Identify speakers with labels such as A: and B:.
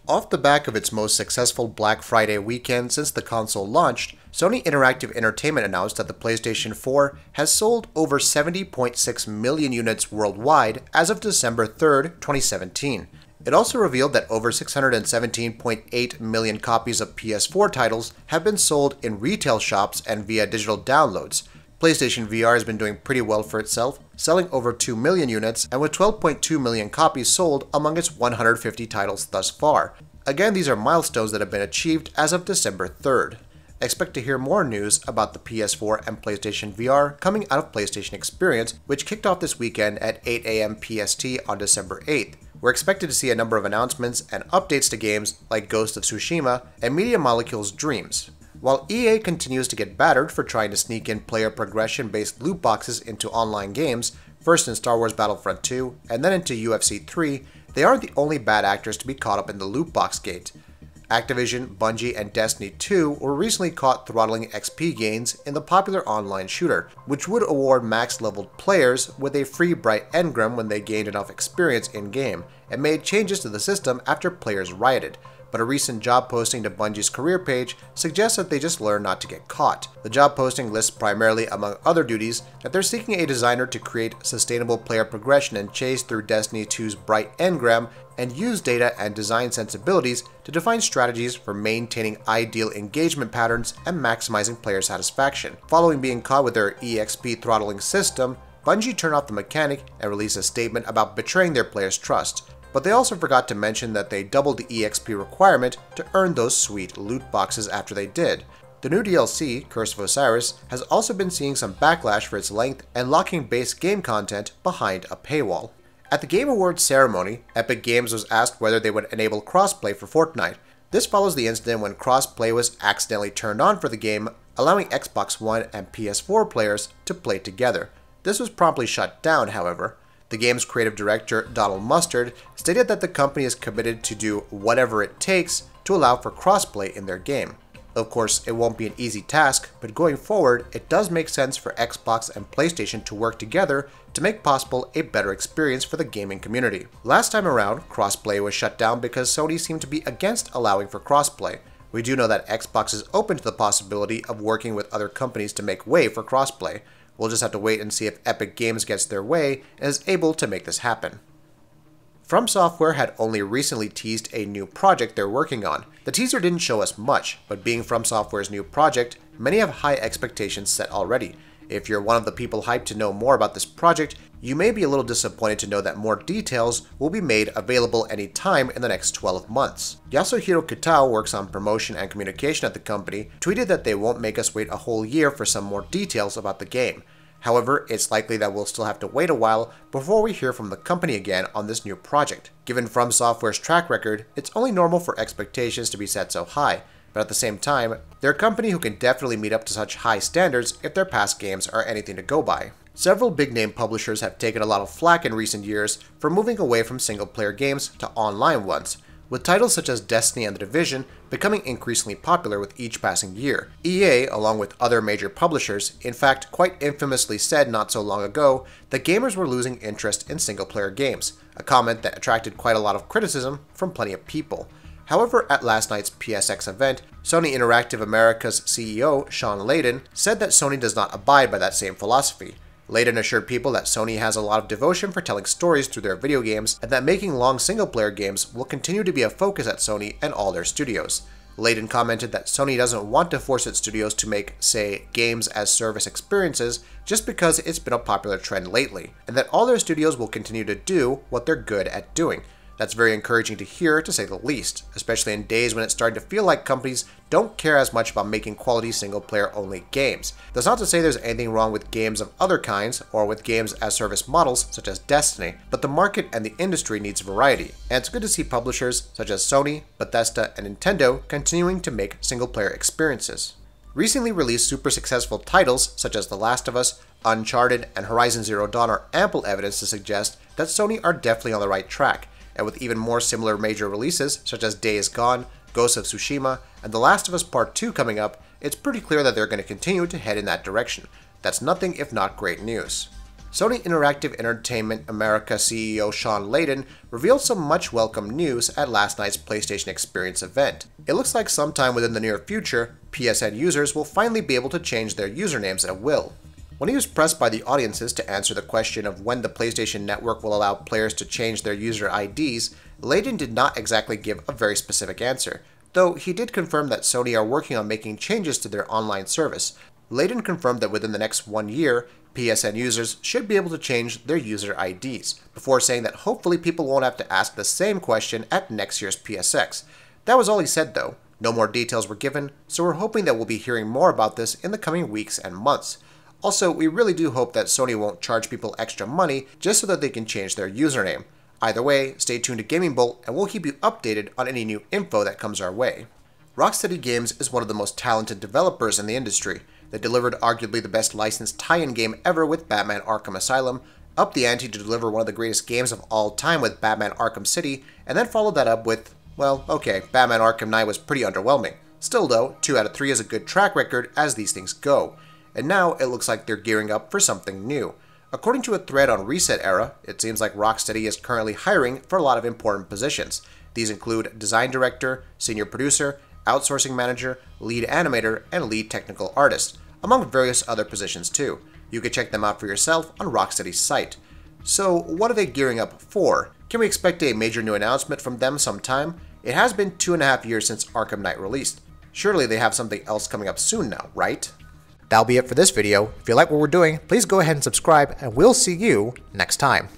A: Off the back of its most successful Black Friday weekend since the console launched, Sony Interactive Entertainment announced that the PlayStation 4 has sold over 70.6 million units worldwide as of December 3, 2017. It also revealed that over 617.8 million copies of PS4 titles have been sold in retail shops and via digital downloads. PlayStation VR has been doing pretty well for itself, selling over 2 million units and with 12.2 million copies sold among its 150 titles thus far. Again, these are milestones that have been achieved as of December 3rd. Expect to hear more news about the PS4 and PlayStation VR coming out of PlayStation Experience, which kicked off this weekend at 8 AM PST on December 8th. We're expected to see a number of announcements and updates to games like Ghost of Tsushima and Media Molecule's Dreams. While EA continues to get battered for trying to sneak in player progression-based loot boxes into online games, first in Star Wars Battlefront 2 and then into UFC 3, they aren't the only bad actors to be caught up in the loot box gate. Activision, Bungie, and Destiny 2 were recently caught throttling XP gains in the popular online shooter, which would award max-leveled players with a free bright engram when they gained enough experience in-game, and made changes to the system after players rioted. But a recent job posting to Bungie's career page suggests that they just learned not to get caught. The job posting lists primarily, among other duties, that they're seeking a designer to create sustainable player progression and chase through Destiny 2's bright engram and use data and design sensibilities to define strategies for maintaining ideal engagement patterns and maximizing player satisfaction. Following being caught with their EXP throttling system, Bungie turned off the mechanic and released a statement about betraying their players' trust. But they also forgot to mention that they doubled the EXP requirement to earn those sweet loot boxes after they did. The new DLC, Curse of Osiris, has also been seeing some backlash for its length and locking base game content behind a paywall. At the Game Awards ceremony, Epic Games was asked whether they would enable crossplay for Fortnite. This follows the incident when crossplay was accidentally turned on for the game, allowing Xbox One and PS4 players to play together. This was promptly shut down, however. The game's creative director, Donald Mustard, stated that the company is committed to do whatever it takes to allow for crossplay in their game. Of course, it won't be an easy task, but going forward, it does make sense for Xbox and PlayStation to work together to make possible a better experience for the gaming community. Last time around, crossplay was shut down because Sony seemed to be against allowing for crossplay. We do know that Xbox is open to the possibility of working with other companies to make way for crossplay. We'll just have to wait and see if Epic Games gets their way and is able to make this happen. From Software had only recently teased a new project they're working on. The teaser didn't show us much, but being From Software's new project, many have high expectations set already. If you're one of the people hyped to know more about this project, you may be a little disappointed to know that more details will be made available anytime in the next 12 months. Yasuhiro Kitao works on promotion and communication at the company, tweeted that they won't make us wait a whole year for some more details about the game. However, it's likely that we'll still have to wait a while before we hear from the company again on this new project. Given From Software's track record, it's only normal for expectations to be set so high, but at the same time, they're a company who can definitely meet up to such high standards if their past games are anything to go by. Several big-name publishers have taken a lot of flack in recent years for moving away from single-player games to online ones, with titles such as Destiny and The Division becoming increasingly popular with each passing year. EA, along with other major publishers, in fact quite infamously said not so long ago that gamers were losing interest in single-player games, a comment that attracted quite a lot of criticism from plenty of people. However, at last night's PSX event, Sony Interactive America's CEO, Sean Layden, said that Sony does not abide by that same philosophy. Layden assured people that Sony has a lot of devotion for telling stories through their video games and that making long single-player games will continue to be a focus at Sony and all their studios. Layden commented that Sony doesn't want to force its studios to make, say, games-as-service experiences just because it's been a popular trend lately, and that all their studios will continue to do what they're good at doing. That's very encouraging to hear, to say the least, especially in days when it's starting to feel like companies don't care as much about making quality single-player only games. That's not to say there's anything wrong with games of other kinds or with games-as-service models such as Destiny, but the market and the industry needs variety, and it's good to see publishers such as Sony, Bethesda, and Nintendo continuing to make single-player experiences. Recently released super successful titles such as The Last of Us, Uncharted, and Horizon Zero Dawn are ample evidence to suggest that Sony are definitely on the right track. And with even more similar major releases, such as Days Gone, Ghost of Tsushima, and The Last of Us Part 2 coming up, it's pretty clear that they're going to continue to head in that direction. That's nothing if not great news. Sony Interactive Entertainment America CEO Sean Layden revealed some much welcome news at last night's PlayStation Experience event. It looks like sometime within the near future, PSN users will finally be able to change their usernames at will. When he was pressed by the audiences to answer the question of when the PlayStation Network will allow players to change their user IDs, Layden did not exactly give a very specific answer, though he did confirm that Sony are working on making changes to their online service. Layden confirmed that within the next 1 year, PSN users should be able to change their user IDs, before saying that hopefully people won't have to ask the same question at next year's PSX. That was all he said though. No more details were given, so we're hoping that we'll be hearing more about this in the coming weeks and months. Also, we really do hope that Sony won't charge people extra money just so that they can change their username. Either way, stay tuned to GamingBolt and we'll keep you updated on any new info that comes our way. Rocksteady Games is one of the most talented developers in the industry. They delivered arguably the best licensed tie-in game ever with Batman Arkham Asylum, upped the ante to deliver one of the greatest games of all time with Batman Arkham City, and then followed that up with, well, okay, Batman Arkham Knight was pretty underwhelming. Still though, 2 out of 3 is a good track record as these things go. And now it looks like they're gearing up for something new. According to a thread on Reset Era, it seems like Rocksteady is currently hiring for a lot of important positions. These include design director, senior producer, outsourcing manager, lead animator, and lead technical artist, among various other positions too. You can check them out for yourself on Rocksteady's site. So what are they gearing up for? Can we expect a major new announcement from them sometime? It has been 2.5 years since Arkham Knight released. Surely they have something else coming up soon now, right? That'll be it for this video. If you like what we're doing, please go ahead and subscribe, and we'll see you next time.